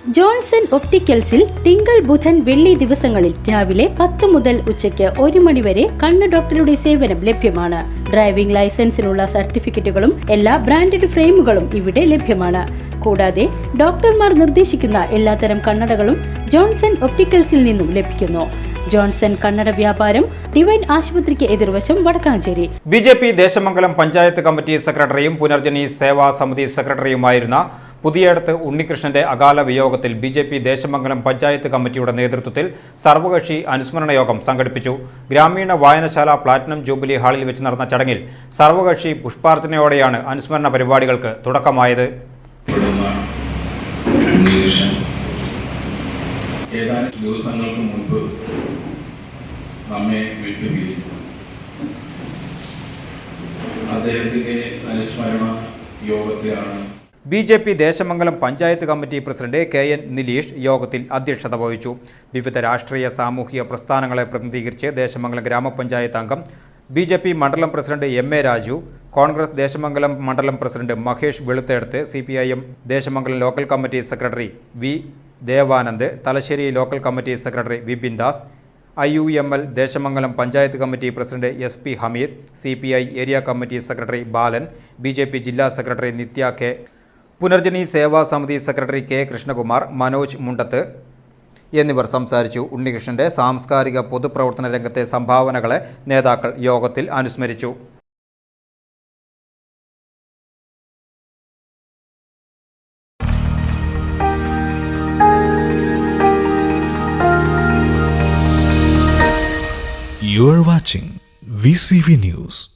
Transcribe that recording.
Johnson ഒപ്റ്റിക്കൽസിൽ തിങ്കൾ ബുധൻ വെള്ളി ദിവസങ്ങളിൽ രാവിലെ 10 മുതൽ ഉച്ചയ്ക്ക് 1 മണി വരെ കണ്ണ് ഡോക്ടറുടെ സേവനം ലഭ്യമാണ്. ഡ്രൈവിംഗ് ലൈസൻസിനുള്ള സർട്ടിഫിക്കറ്റുകളും എല്ലാ ബ്രാൻഡഡ് ഫ്രെയിമുകളും ഇവിടെ ലഭ്യമാണ്. കൂടാതെ ഡോക്ടർമാർ നിർദ്ദേശിക്കുന്ന എല്ലാത്തരം കണ്ണടകളും ജോൺസൺ ഒപ്റ്റിക്കൽസിൽ നിന്നും ലഭിക്കുന്നു. ജോൺസൺ കണ്ണട വ്യാപാരം ഡിവൈൻ ആശുപത്രിക്ക് എതിർവശം വടക്കാഞ്ചേരി. ബിജെപി ദേശമംഗലം പഞ്ചായത്ത് കമ്മിറ്റി സെക്രട്ടറിയും പുനർജനി സേവാ സമിതി സെക്രട്ടറിയുമായിരുന്ന പുതിയടത്ത് ഉണ്ണികൃഷ്ണന്റെ അകാല വിയോഗത്തിൽ ബിജെപി ദേശമംഗലം പഞ്ചായത്ത് കമ്മിറ്റിയുടെ നേതൃത്വത്തിൽ സർവകക്ഷി അനുസ്മരണ യോഗം സംഘടിപ്പിച്ചു. ഗ്രാമീണ വായനശാല പ്ലാറ്റിനം ജൂബിലി ഹാളിൽ വെച്ച് നടന്ന ചടങ്ങിൽ സർവകക്ഷി പുഷ്പാർച്ചനയോടെയാണ് അനുസ്മരണ പരിപാടികൾക്ക് തുടക്കമായത്. ഏതാനും ദിവസങ്ങൾക്ക് മുൻപ് നമ്മെ വിട്ടുപിരിഞ്ഞു. അദ്ദേഹത്തിന്റെ അനുസ്മരണ യോഗത്തിലാണ് BJP Desamangalam panchayat committee president KN Nileesh യോഗത്തിൽ അധ്യക്ഷത വഹിച്ചു. വിവിധ രാഷ്ട്രീയ സാമൂഹിക പ്രസ്ഥാനങ്ങളെ പ്രതിനിധീകരിച്ച് ദേശമംഗലം ഗ്രാമപഞ്ചായത്ത് അംഗം ബിജെപി മണ്ഡലം പ്രസിഡന്റ് MA രാജു, കോൺഗ്രസ് ദേശമംഗലം മണ്ഡലം president Mahesh Veluthedath, CPIM Desamangalam local committee secretary V Devanand, Thalassery local committee secretary Vipin Das, IUML Desamangalam panchayat committee president SP Hameed, CPI area committee secretary Balan, BJP ജില്ലാ secretary Nithya K, Punarjani Seva Samithi secretary K Krishnakumar, Manoj Mundath എന്നിവർ സംസാരിച്ചു. ഉണ്ണികൃഷ്ണന്റെ സാംസ്കാരിക പൊതുപ്രവർത്തന രംഗത്തെ സംഭാവനകളെ നേതാക്കൾ യോഗത്തിൽ അനുസ്മരിച്ചു. You are watching VCV News.